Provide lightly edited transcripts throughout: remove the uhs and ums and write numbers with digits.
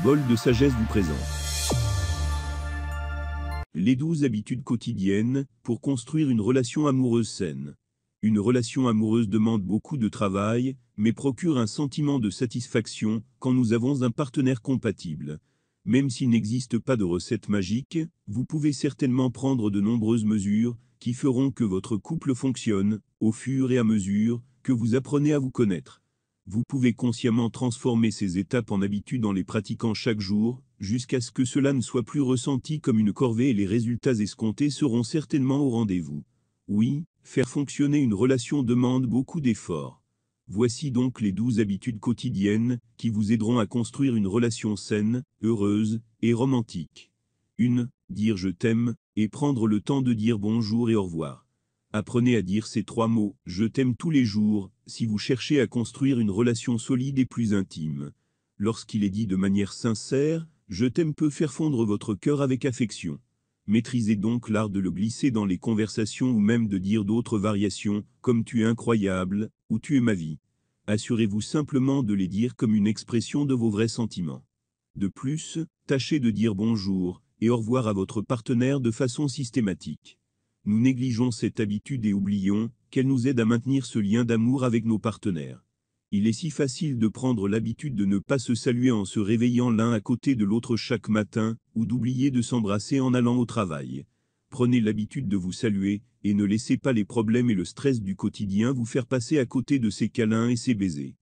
Bol de sagesse vous présente les 12 habitudes quotidiennes pour construire une relation amoureuse saine. Une relation amoureuse demande beaucoup de travail, mais procure un sentiment de satisfaction quand nous avons un partenaire compatible. Même s'il n'existe pas de recette magique, vous pouvez certainement prendre de nombreuses mesures qui feront que votre couple fonctionne au fur et à mesure que vous apprenez à vous connaître. Vous pouvez consciemment transformer ces étapes en habitudes en les pratiquant chaque jour, jusqu'à ce que cela ne soit plus ressenti comme une corvée et les résultats escomptés seront certainement au rendez-vous. Oui, faire fonctionner une relation demande beaucoup d'efforts. Voici donc les 12 habitudes quotidiennes qui vous aideront à construire une relation saine, heureuse et romantique. 1. Dire je t'aime et prendre le temps de dire bonjour et au revoir. Apprenez à dire ces 3 mots, je t'aime tous les jours, si vous cherchez à construire une relation solide et plus intime. Lorsqu'il est dit de manière sincère, je t'aime peut faire fondre votre cœur avec affection. Maîtrisez donc l'art de le glisser dans les conversations ou même de dire d'autres variations, comme tu es incroyable, ou tu es ma vie. Assurez-vous simplement de les dire comme une expression de vos vrais sentiments. De plus, tâchez de dire bonjour et au revoir à votre partenaire de façon systématique. Nous négligeons cette habitude et oublions qu'elle nous aide à maintenir ce lien d'amour avec nos partenaires. Il est si facile de prendre l'habitude de ne pas se saluer en se réveillant l'un à côté de l'autre chaque matin, ou d'oublier de s'embrasser en allant au travail. Prenez l'habitude de vous saluer, et ne laissez pas les problèmes et le stress du quotidien vous faire passer à côté de ces câlins et ces baisers.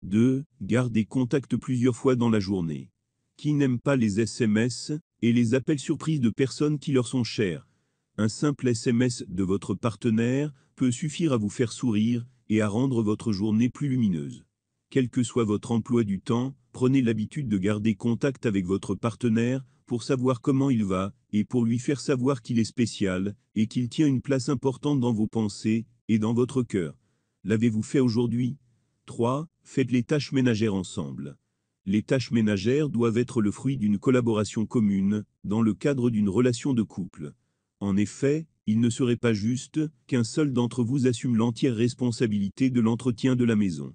2. Gardez contact plusieurs fois dans la journée. Qui n'aime pas les SMS et les appels surprises de personnes qui leur sont chères? Un simple SMS de votre partenaire peut suffire à vous faire sourire et à rendre votre journée plus lumineuse. Quel que soit votre emploi du temps, prenez l'habitude de garder contact avec votre partenaire pour savoir comment il va et pour lui faire savoir qu'il est spécial et qu'il tient une place importante dans vos pensées et dans votre cœur. L'avez-vous fait aujourd'hui? 3. Faites les tâches ménagères ensemble. Les tâches ménagères doivent être le fruit d'une collaboration commune dans le cadre d'une relation de couple. En effet, il ne serait pas juste qu'un seul d'entre vous assume l'entière responsabilité de l'entretien de la maison.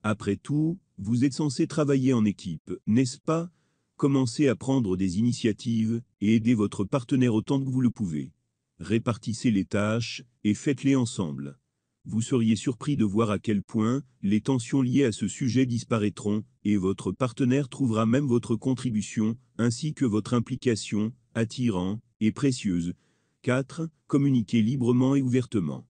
Après tout, vous êtes censé travailler en équipe, n'est-ce pas? Commencez à prendre des initiatives et aidez votre partenaire autant que vous le pouvez. Répartissez les tâches et faites-les ensemble. Vous seriez surpris de voir à quel point les tensions liées à ce sujet disparaîtront et votre partenaire trouvera même votre contribution ainsi que votre implication attirant et précieuse. 4. Communiquer librement et ouvertement.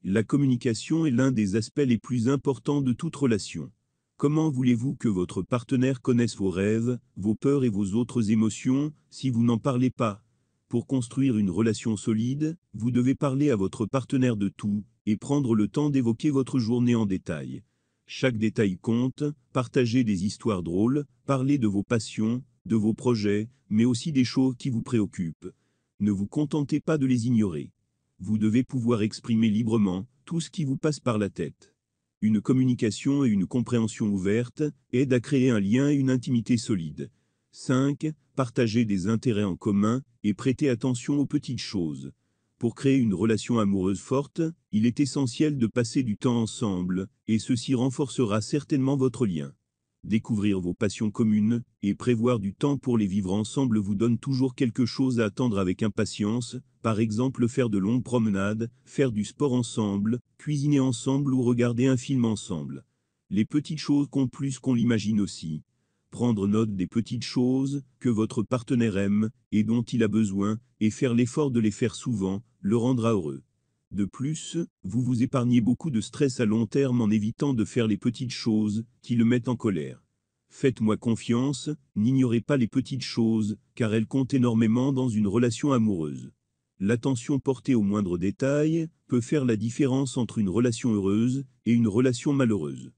La communication est l'un des aspects les plus importants de toute relation. Comment voulez-vous que votre partenaire connaisse vos rêves, vos peurs et vos autres émotions si vous n'en parlez pas? Pour construire une relation solide, vous devez parler à votre partenaire de tout et prendre le temps d'évoquer votre journée en détail. Chaque détail compte, partagez des histoires drôles, parlez de vos passions, de vos projets, mais aussi des choses qui vous préoccupent. Ne vous contentez pas de les ignorer. Vous devez pouvoir exprimer librement tout ce qui vous passe par la tête. Une communication et une compréhension ouverte aident à créer un lien et une intimité solide. 5. Partagez des intérêts en commun et prêtez attention aux petites choses. Pour créer une relation amoureuse forte, il est essentiel de passer du temps ensemble, et ceci renforcera certainement votre lien. Découvrir vos passions communes et prévoir du temps pour les vivre ensemble vous donne toujours quelque chose à attendre avec impatience, par exemple faire de longues promenades, faire du sport ensemble, cuisiner ensemble ou regarder un film ensemble. Les petites choses comptent plus qu'on l'imagine aussi. Prendre note des petites choses que votre partenaire aime et dont il a besoin et faire l'effort de les faire souvent le rendra heureux. De plus, vous vous épargnez beaucoup de stress à long terme en évitant de faire les petites choses qui le mettent en colère. Faites-moi confiance, n'ignorez pas les petites choses, car elles comptent énormément dans une relation amoureuse. L'attention portée aux moindres détails peut faire la différence entre une relation heureuse et une relation malheureuse.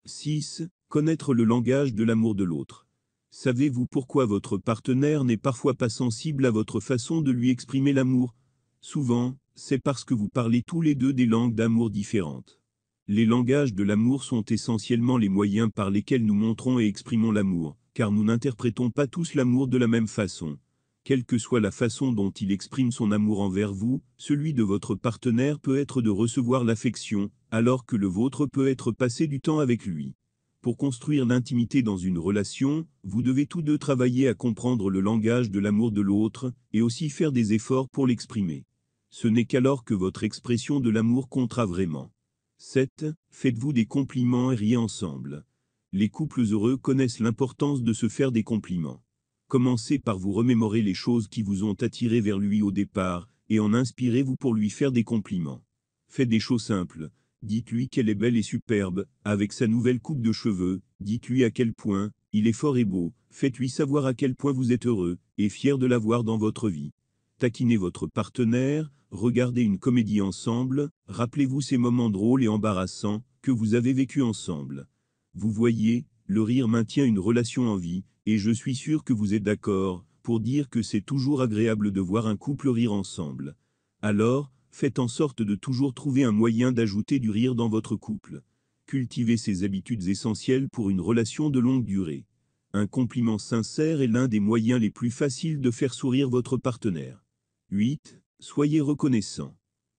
6. Connaître le langage de l'amour de l'autre. Savez-vous pourquoi votre partenaire n'est parfois pas sensible à votre façon de lui exprimer l'amour? Souvent, c'est parce que vous parlez tous les deux des langues d'amour différentes. Les langages de l'amour sont essentiellement les moyens par lesquels nous montrons et exprimons l'amour, car nous n'interprétons pas tous l'amour de la même façon. Quelle que soit la façon dont il exprime son amour envers vous, celui de votre partenaire peut être de recevoir l'affection, alors que le vôtre peut être passer du temps avec lui. Pour construire l'intimité dans une relation, vous devez tous deux travailler à comprendre le langage de l'amour de l'autre, et aussi faire des efforts pour l'exprimer. Ce n'est qu'alors que votre expression de l'amour comptera vraiment. 7. Faites-vous des compliments et riez ensemble. Les couples heureux connaissent l'importance de se faire des compliments. Commencez par vous remémorer les choses qui vous ont attiré vers lui au départ, et en inspirez-vous pour lui faire des compliments. Faites des choses simples. Dites-lui qu'elle est belle et superbe, avec sa nouvelle coupe de cheveux, dites-lui à quel point il est fort et beau, faites-lui savoir à quel point vous êtes heureux et fier de l'avoir dans votre vie. Taquinez votre partenaire, regardez une comédie ensemble, rappelez-vous ces moments drôles et embarrassants que vous avez vécus ensemble. Vous voyez, le rire maintient une relation en vie, et je suis sûr que vous êtes d'accord pour dire que c'est toujours agréable de voir un couple rire ensemble. Alors, faites en sorte de toujours trouver un moyen d'ajouter du rire dans votre couple. Cultivez ces habitudes essentielles pour une relation de longue durée. Un compliment sincère est l'un des moyens les plus faciles de faire sourire votre partenaire. 8. Soyez reconnaissant.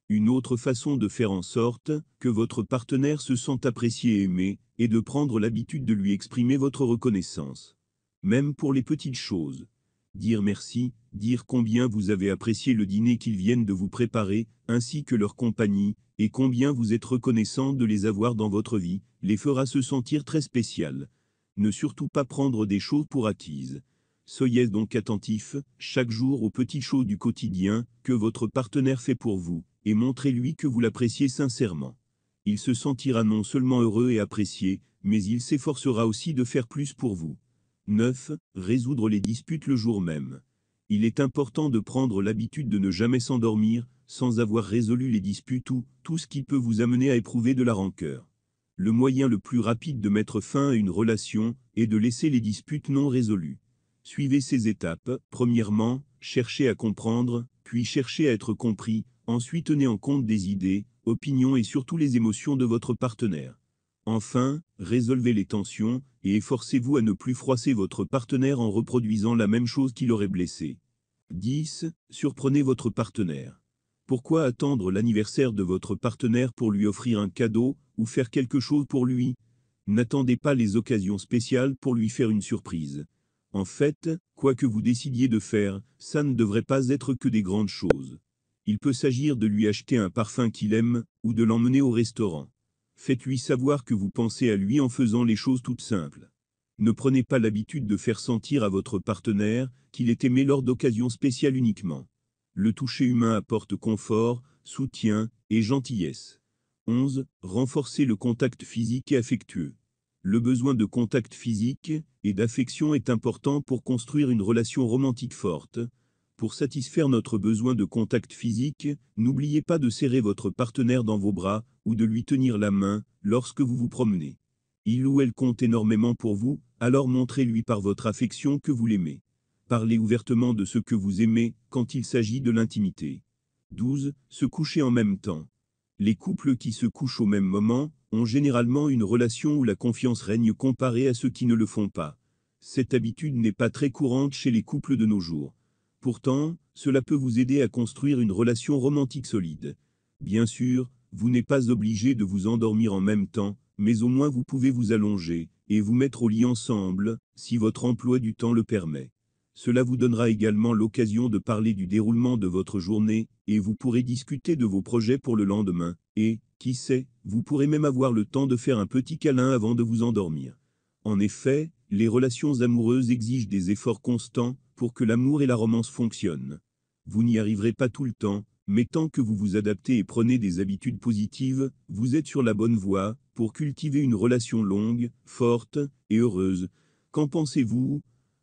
Une autre façon de faire en sorte que votre partenaire se sente apprécié et aimé est de prendre l'habitude de lui exprimer votre reconnaissance. Même pour les petites choses. Dire merci, dire combien vous avez apprécié le dîner qu'ils viennent de vous préparer, ainsi que leur compagnie, et combien vous êtes reconnaissant de les avoir dans votre vie, les fera se sentir très spéciales. Ne surtout pas prendre des choses pour acquises. Soyez donc attentif, chaque jour aux petites choses du quotidien, que votre partenaire fait pour vous, et montrez-lui que vous l'appréciez sincèrement. Il se sentira non seulement heureux et apprécié, mais il s'efforcera aussi de faire plus pour vous. 9. Résoudre les disputes le jour même. Il est important de prendre l'habitude de ne jamais s'endormir sans avoir résolu les disputes ou tout ce qui peut vous amener à éprouver de la rancœur. Le moyen le plus rapide de mettre fin à une relation est de laisser les disputes non résolues. Suivez ces étapes. Premièrement, cherchez à comprendre, puis cherchez à être compris, ensuite tenez en compte des idées, opinions et surtout les émotions de votre partenaire. Enfin, résolvez les tensions, et efforcez-vous à ne plus froisser votre partenaire en reproduisant la même chose qui l'aurait blessé. 10. Surprenez votre partenaire. Pourquoi attendre l'anniversaire de votre partenaire pour lui offrir un cadeau, ou faire quelque chose pour lui? N'attendez pas les occasions spéciales pour lui faire une surprise. En fait, quoi que vous décidiez de faire, ça ne devrait pas être que des grandes choses. Il peut s'agir de lui acheter un parfum qu'il aime, ou de l'emmener au restaurant. Faites-lui savoir que vous pensez à lui en faisant les choses toutes simples. Ne prenez pas l'habitude de faire sentir à votre partenaire qu'il est aimé lors d'occasions spéciales uniquement. Le toucher humain apporte confort, soutien et gentillesse. 11. Renforcez le contact physique et affectueux. Le besoin de contact physique et d'affection est important pour construire une relation romantique forte. Pour satisfaire notre besoin de contact physique, n'oubliez pas de serrer votre partenaire dans vos bras ou de lui tenir la main lorsque vous vous promenez. Il ou elle compte énormément pour vous, alors montrez-lui par votre affection que vous l'aimez. Parlez ouvertement de ce que vous aimez quand il s'agit de l'intimité. 12. Se coucher en même temps. Les couples qui se couchent au même moment ont généralement une relation où la confiance règne comparée à ceux qui ne le font pas. Cette habitude n'est pas très courante chez les couples de nos jours. Pourtant, cela peut vous aider à construire une relation romantique solide. Bien sûr, vous n'êtes pas obligé de vous endormir en même temps, mais au moins vous pouvez vous allonger et vous mettre au lit ensemble, si votre emploi du temps le permet. Cela vous donnera également l'occasion de parler du déroulement de votre journée, et vous pourrez discuter de vos projets pour le lendemain, et, qui sait, vous pourrez même avoir le temps de faire un petit câlin avant de vous endormir. En effet, les relations amoureuses exigent des efforts constants pour que l'amour et la romance fonctionnent. Vous n'y arriverez pas tout le temps, mais tant que vous vous adaptez et prenez des habitudes positives, vous êtes sur la bonne voie pour cultiver une relation longue, forte et heureuse. Qu'en pensez-vous?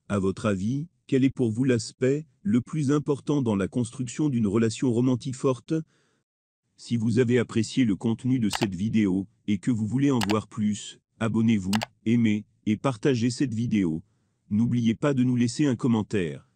À votre avis, quel est pour vous l'aspect le plus important dans la construction d'une relation romantique forte? Si vous avez apprécié le contenu de cette vidéo et que vous voulez en voir plus, abonnez-vous, aimez et partagez cette vidéo. N'oubliez pas de nous laisser un commentaire.